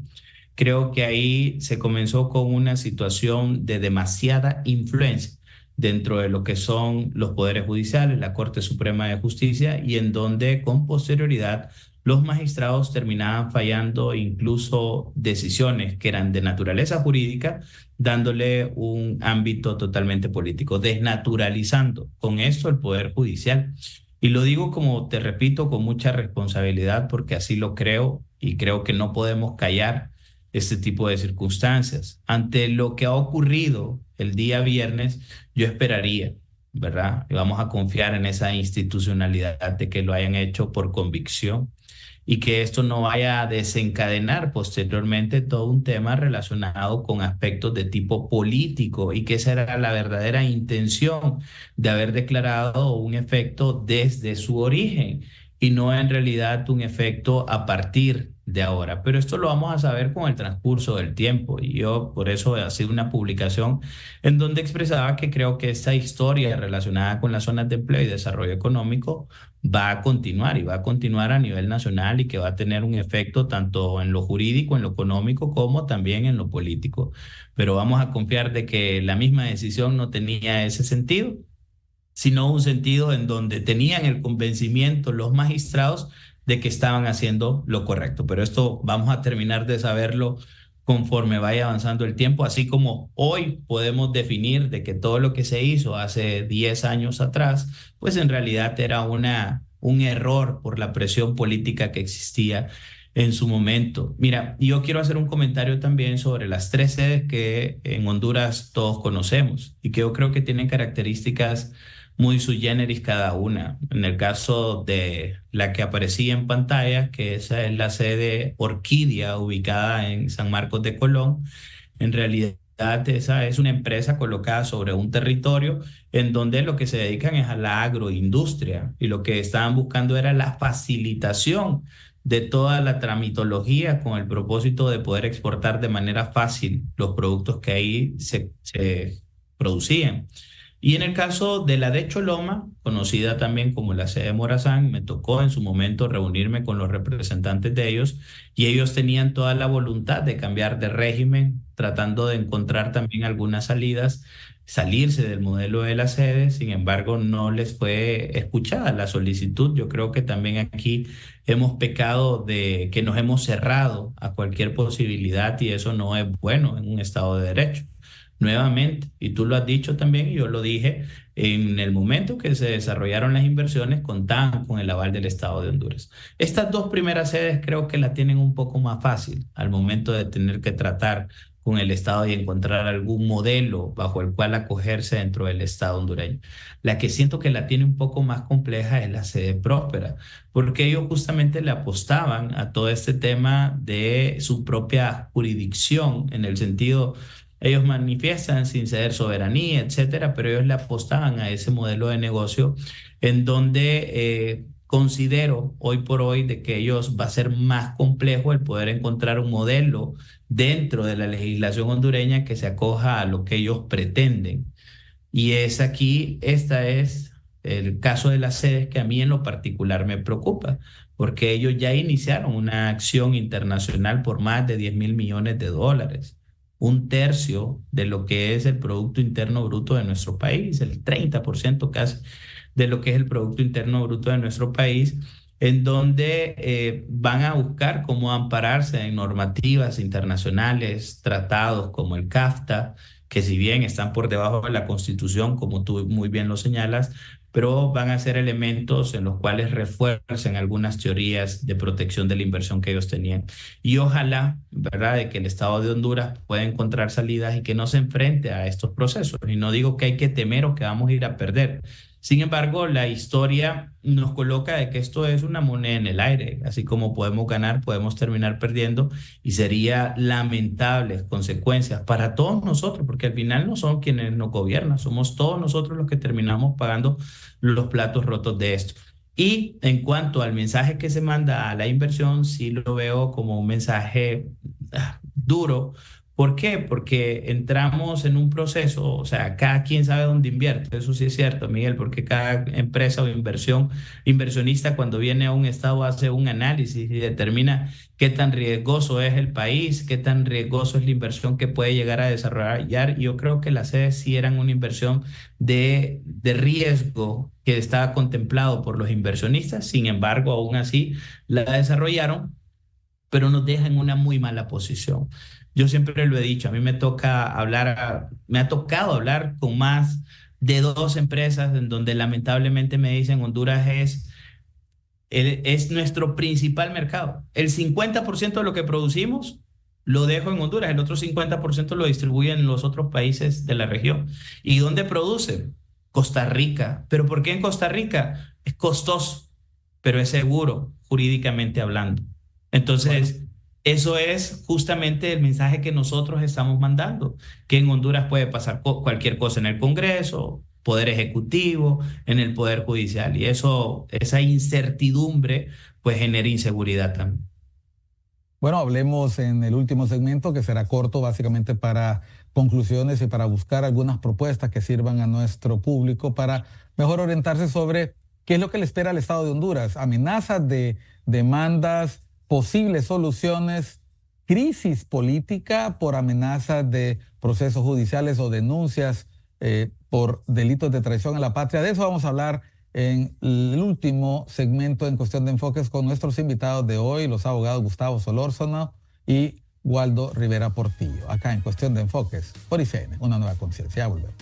[SPEAKER 3] Creo que ahí se comenzó con una situación de demasiada influencia dentro de lo que son los poderes judiciales, la Corte Suprema de Justicia, y en donde con posterioridad los magistrados terminaban fallando incluso decisiones que eran de naturaleza jurídica, dándole un ámbito totalmente político, desnaturalizando con esto el poder judicial. Y lo digo, como te repito, con mucha responsabilidad, porque así lo creo y creo que no podemos callar este tipo de circunstancias. Ante lo que ha ocurrido el día viernes, yo esperaría, ¿verdad? Y vamos a confiar en esa institucionalidad de que lo hayan hecho por convicción y que esto no vaya a desencadenar posteriormente todo un tema relacionado con aspectos de tipo político, y que esa era la verdadera intención de haber declarado un efecto desde su origen y no en realidad un efecto a partir de ahora. Pero esto lo vamos a saber con el transcurso del tiempo, y yo por eso he sido una publicación en donde expresaba que creo que esta historia relacionada con las zonas de empleo y desarrollo económico va a continuar, y va a continuar a nivel nacional, y que va a tener un efecto tanto en lo jurídico, en lo económico, como también en lo político. Pero vamos a confiar de que la misma decisión no tenía ese sentido, sino un sentido en donde tenían el convencimiento los magistrados de que estaban haciendo lo correcto. Pero esto vamos a terminar de saberlo conforme vaya avanzando el tiempo, así como hoy podemos definir de que todo lo que se hizo hace 10 años atrás, pues en realidad era un error por la presión política que existía en su momento. Mira, yo quiero hacer un comentario también sobre las 3 sedes que en Honduras todos conocemos y que yo creo que tienen características muy sui generis cada una. En el caso de la que aparecía en pantalla, que esa es la sede Orquídea, ubicada en San Marcos de Colón, en realidad esa es una empresa colocada sobre un territorio en donde lo que se dedican es a la agroindustria, y lo que estaban buscando era la facilitación de toda la tramitología con el propósito de poder exportar de manera fácil los productos que ahí se producían. Y en el caso de la de Choloma, conocida también como la sede de Morazán, me tocó en su momento reunirme con los representantes de ellos, y ellos tenían toda la voluntad de cambiar de régimen, tratando de encontrar también algunas salidas, salirse del modelo de la sede. Sin embargo, no les fue escuchada la solicitud. Yo creo que también aquí hemos pecado de que nos hemos cerrado a cualquier posibilidad, y eso no es bueno en un Estado de Derecho. Nuevamente, y tú lo has dicho también, y yo lo dije, en el momento que se desarrollaron las inversiones contaban con el aval del Estado de Honduras. Estas 2 primeras sedes creo que la tienen un poco más fácil al momento de tener que tratar con el Estado y encontrar algún modelo bajo el cual acogerse dentro del Estado hondureño. La que siento que la tiene un poco más compleja es la sede Próspera, porque ellos justamente le apostaban a todo este tema de su propia jurisdicción, en el sentido, ellos manifiestan sin ceder soberanía, etcétera, pero ellos le apostaban a ese modelo de negocio en donde considero hoy por hoy de que ellos va a ser más complejo el poder encontrar un modelo dentro de la legislación hondureña que se acoja a lo que ellos pretenden. Y es aquí, esta es el caso de las sedes que a mí en lo particular me preocupa, porque ellos ya iniciaron una acción internacional por más de 10.000 millones de dólares, un tercio de lo que es el Producto Interno Bruto de nuestro país, el 30% casi de lo que es el Producto Interno Bruto de nuestro país, en donde van a buscar cómo ampararse en normativas internacionales, tratados como el CAFTA, que si bien están por debajo de la Constitución, como tú muy bien lo señalas, pero van a ser elementos en los cuales refuercen algunas teorías de protección de la inversión que ellos tenían. Y ojalá, ¿verdad?, de que el Estado de Honduras pueda encontrar salidas y que no se enfrente a estos procesos. Y no digo que hay que temer o que vamos a ir a perder. Sin embargo, la historia nos coloca de que esto es una moneda en el aire. Así como podemos ganar, podemos terminar perdiendo, y sería lamentables consecuencias para todos nosotros, porque al final no son quienes nos gobiernan, somos todos nosotros los que terminamos pagando los platos rotos de esto. Y en cuanto al mensaje que se manda a la inversión, sí lo veo como un mensaje duro, ¿Por qué? Porque entramos en un proceso, o sea, cada quien sabe dónde invierte, eso sí es cierto, Miguel, porque cada empresa o inversionista cuando viene a un estado hace un análisis y determina qué tan riesgoso es el país, qué tan riesgoso es la inversión que puede llegar a desarrollar. Y yo creo que las sedes sí eran una inversión de riesgo que estaba contemplado por los inversionistas, sin embargo, aún así la desarrollaron, pero nos deja en una muy mala posición. Yo siempre lo he dicho, a mí me ha tocado hablar con más de dos empresas en donde lamentablemente me dicen Honduras es nuestro principal mercado. El 50% de lo que producimos lo dejo en Honduras, el otro 50% lo distribuyen en los otros países de la región. ¿Y dónde produce? Costa Rica. ¿Pero por qué en Costa Rica? Es costoso, pero es seguro jurídicamente hablando.
[SPEAKER 2] Bueno,
[SPEAKER 3] Entonces, eso es justamente el mensaje que nosotros estamos mandando, que en Honduras puede pasar cualquier cosa en el Congreso, Poder Ejecutivo, en el Poder Judicial, y eso, esa incertidumbre, pues genera inseguridad también.
[SPEAKER 1] Bueno, hablemos en el último segmento, que será corto básicamente para conclusiones y para buscar algunas propuestas que sirvan a nuestro público para mejor orientarse sobre qué es lo que le espera al Estado de Honduras. Amenazas de demandas, posibles soluciones, crisis política por amenazas de procesos judiciales o denuncias por delitos de traición a la patria. De eso vamos a hablar en el último segmento en Cuestión de Enfoques con nuestros invitados de hoy, los abogados Gustavo Solórzano y Waldo Rivera Portillo, acá en Cuestión de Enfoques por ICN, una nueva conciencia. Ya volvemos.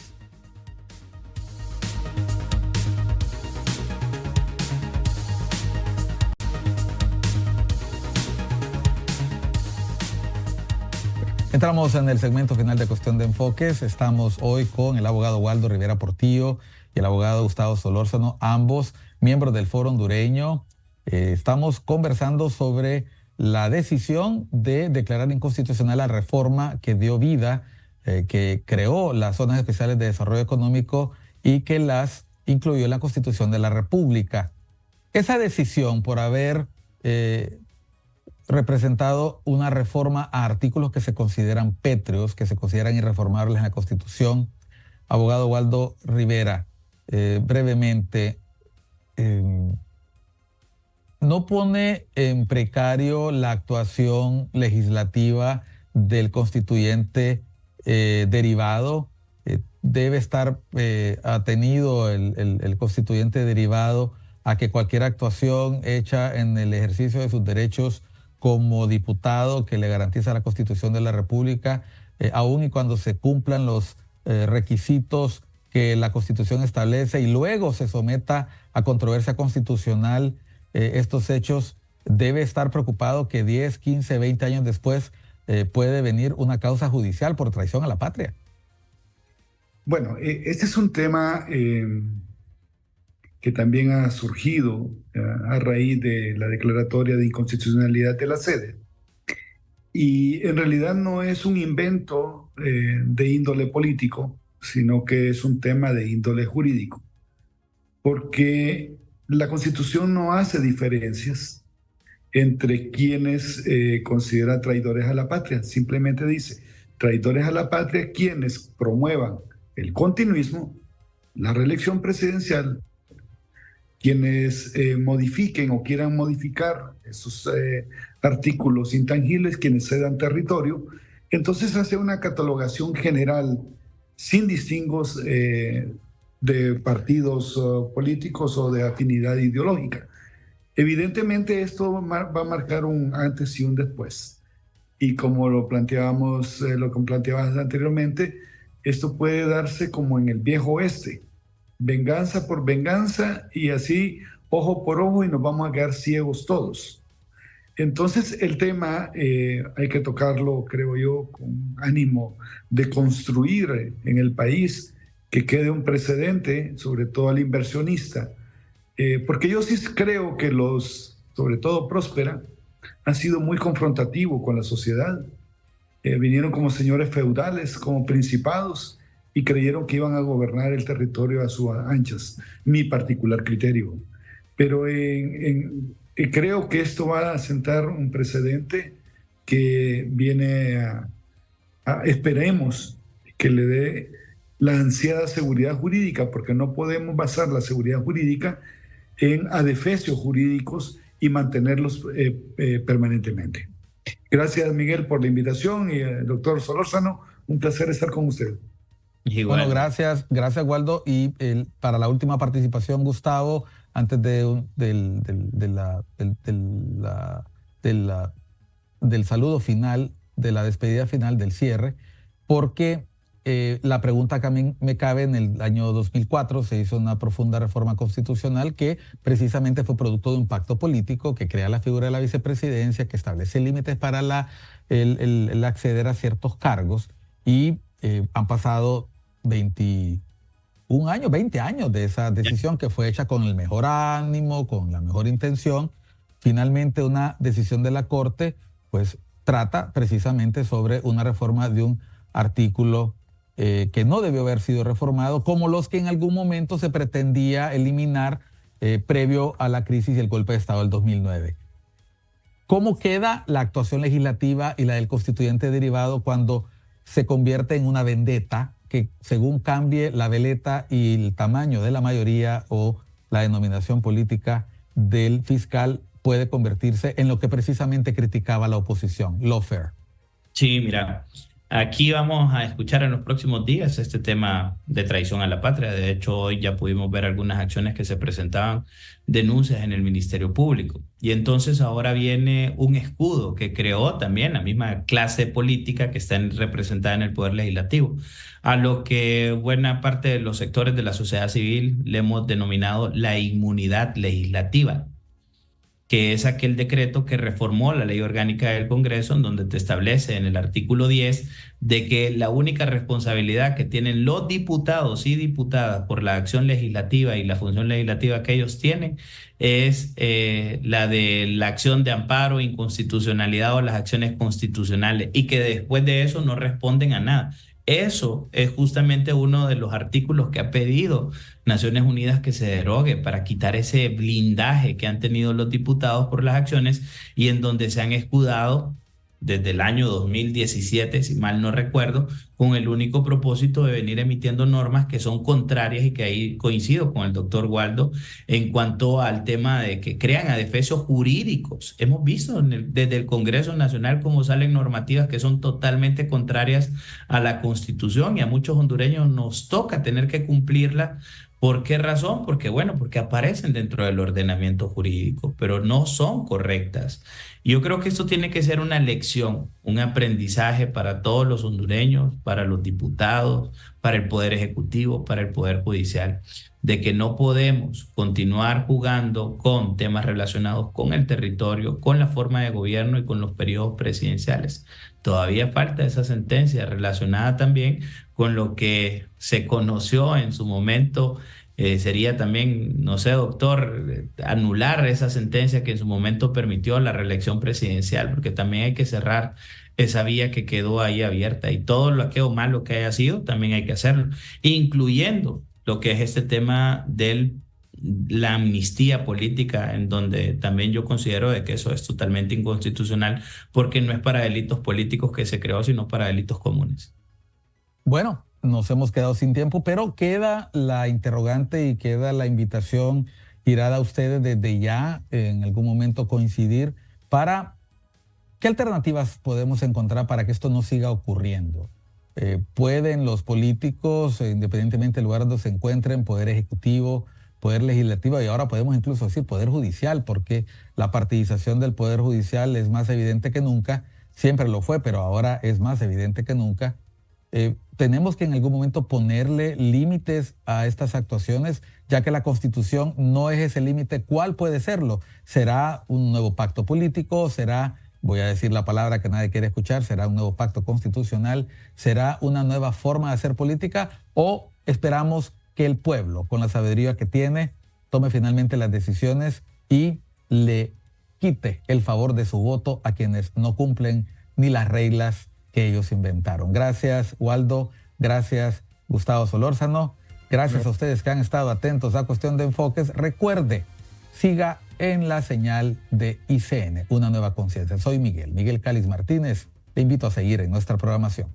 [SPEAKER 1] Entramos en el segmento final de Cuestión de Enfoques. Estamos hoy con el abogado Waldo Rivera Portillo y el abogado Gustavo Solórzano, ambos miembros del Foro Hondureño. Estamos conversando sobre la decisión de declarar inconstitucional la reforma que dio vida, que creó las zonas especiales de desarrollo económico y que las incluyó en la Constitución de la República. Esa decisión por haber representado una reforma a artículos que se consideran pétreos, que se consideran irreformables en la Constitución. Abogado Waldo Rivera, brevemente, ¿no pone en precario la actuación legislativa del constituyente derivado? ¿Debe estar atenido el constituyente derivado a que cualquier actuación hecha en el ejercicio de sus derechos como diputado que le garantiza la Constitución de la República, aun y cuando se cumplan los requisitos que la Constitución establece y luego se someta a controversia constitucional estos hechos, debe estar preocupado que 10, 15, 20 años después puede venir una causa judicial por traición a la patria?
[SPEAKER 2] bueno, este es un tema que también ha surgido a raíz de la declaratoria de inconstitucionalidad de la sede. Y en realidad no es un invento de índole político, sino que es un tema de índole jurídico, porque la Constitución no hace diferencias entre quienes considera traidores a la patria, simplemente dice traidores a la patria quienes promuevan el continuismo, la reelección presidencial, quienes modifiquen o quieran modificar esos artículos intangibles, quienes cedan territorio. Entonces hace una catalogación general sin distingos de partidos políticos o de afinidad ideológica. Evidentemente esto va a marcar un antes y un después. Y como lo planteábamos, lo que planteabas anteriormente, esto puede darse como en el viejo oeste, venganza por venganza y así ojo por ojo y nos vamos a quedar ciegos todos. Entonces el tema hay que tocarlo, creo yo, con ánimo de construir en el país que quede un precedente, sobre todo al inversionista, porque yo sí creo que sobre todo Próspera, han sido muy confrontativos con la sociedad. Vinieron como señores feudales, como principados, y creyeron que iban a gobernar el territorio a sus anchas, mi particular criterio. Pero creo que esto va a sentar un precedente que viene esperemos que le dé la ansiada seguridad jurídica, porque no podemos basar la seguridad jurídica en adefesios jurídicos y mantenerlos permanentemente. Gracias, Miguel, por la invitación, y doctor Solórzano, un placer estar con usted.
[SPEAKER 1] Igual. Bueno, gracias, Waldo. Y para la última participación, Gustavo, antes del saludo final, de la despedida final, del cierre, porque la pregunta que a mí me cabe: en el año 2004 se hizo una profunda reforma constitucional que precisamente fue producto de un pacto político que crea la figura de la vicepresidencia, que establece límites para el acceder a ciertos cargos, y han pasado 20 años de esa decisión, que fue hecha con el mejor ánimo, con la mejor intención. Finalmente, una decisión de la Corte pues trata precisamente sobre una reforma de un artículo que no debió haber sido reformado, como los que en algún momento se pretendía eliminar previo a la crisis y el golpe de Estado del 2009. ¿Cómo queda la actuación legislativa y la del constituyente derivado cuando se convierte en una vendetta que, según cambie la veleta y el tamaño de la mayoría o la denominación política del fiscal, puede convertirse en lo que precisamente criticaba la oposición, lawfare?
[SPEAKER 3] Sí, mira, aquí vamos a escuchar en los próximos días este tema de traición a la patria. De hecho, hoy ya pudimos ver algunas acciones que se presentaban, denuncias en el Ministerio Público. Y entonces ahora viene un escudo que creó también la misma clase política que está representada en el Poder Legislativo, a lo que buena parte de los sectores de la sociedad civil le hemos denominado la inmunidad legislativa, que es aquel decreto que reformó la ley orgánica del Congreso, en donde te establece en el artículo 10 de que la única responsabilidad que tienen los diputados y diputadas por la acción legislativa y la función legislativa que ellos tienen es la de la acción de amparo, inconstitucionalidad o las acciones constitucionales, y que después de eso no responden a nada. Eso es justamente uno de los artículos que ha pedido Naciones Unidas que se derogue, para quitar ese blindaje que han tenido los diputados por las acciones, y en donde se han escudado desde el año 2017, si mal no recuerdo, con el único propósito de venir emitiendo normas que son contrarias, y que ahí coincido con el doctor Waldo en cuanto al tema de que crean adefesios jurídicos. Hemos visto desde el Congreso Nacional cómo salen normativas que son totalmente contrarias a la Constitución, y a muchos hondureños nos toca tener que cumplirla. ¿Por qué razón? Porque aparecen dentro del ordenamiento jurídico, pero no son correctas. Yo creo que esto tiene que ser una lección, un aprendizaje para todos los hondureños, para los diputados, para el Poder Ejecutivo, para el Poder Judicial, de que no podemos continuar jugando con temas relacionados con el territorio, con la forma de gobierno y con los periodos presidenciales. Todavía falta esa sentencia relacionada también con lo que se conoció en su momento. Sería también, no sé, doctor, anular esa sentencia que en su momento permitió la reelección presidencial, porque también hay que cerrar esa vía que quedó ahí abierta, y todo aquello malo que haya sido también hay que hacerlo, incluyendo lo que es este tema de la amnistía política, en donde también yo considero de que eso es totalmente inconstitucional, porque no es para delitos políticos que se creó, sino para delitos comunes.
[SPEAKER 1] Bueno, nos hemos quedado sin tiempo, pero queda la interrogante y queda la invitación girada a ustedes desde ya, en algún momento coincidir, para qué alternativas podemos encontrar para que esto no siga ocurriendo. ¿Pueden los políticos, independientemente del lugar donde se encuentren, Poder Ejecutivo, Poder Legislativo, y ahora podemos incluso decir Poder Judicial, porque la partidización del Poder Judicial es más evidente que nunca, siempre lo fue, pero ahora es más evidente que nunca? Tenemos que en algún momento ponerle límites a estas actuaciones, ya que la Constitución no es ese límite. ¿Cuál puede serlo? ¿Será un nuevo pacto político? ¿Será, voy a decir la palabra que nadie quiere escuchar, será un nuevo pacto constitucional? ¿Será una nueva forma de hacer política? ¿O esperamos que el pueblo, con la sabiduría que tiene, tome finalmente las decisiones y le quite el favor de su voto a quienes no cumplen ni las reglas que ellos inventaron? Gracias, Waldo. Gracias, Gustavo Solórzano. Gracias a ustedes que han estado atentos a Cuestión de Enfoques. Recuerde, siga en la señal de ICN, Una Nueva Conciencia. Soy Miguel Cáliz Martínez. Te invito a seguir en nuestra programación.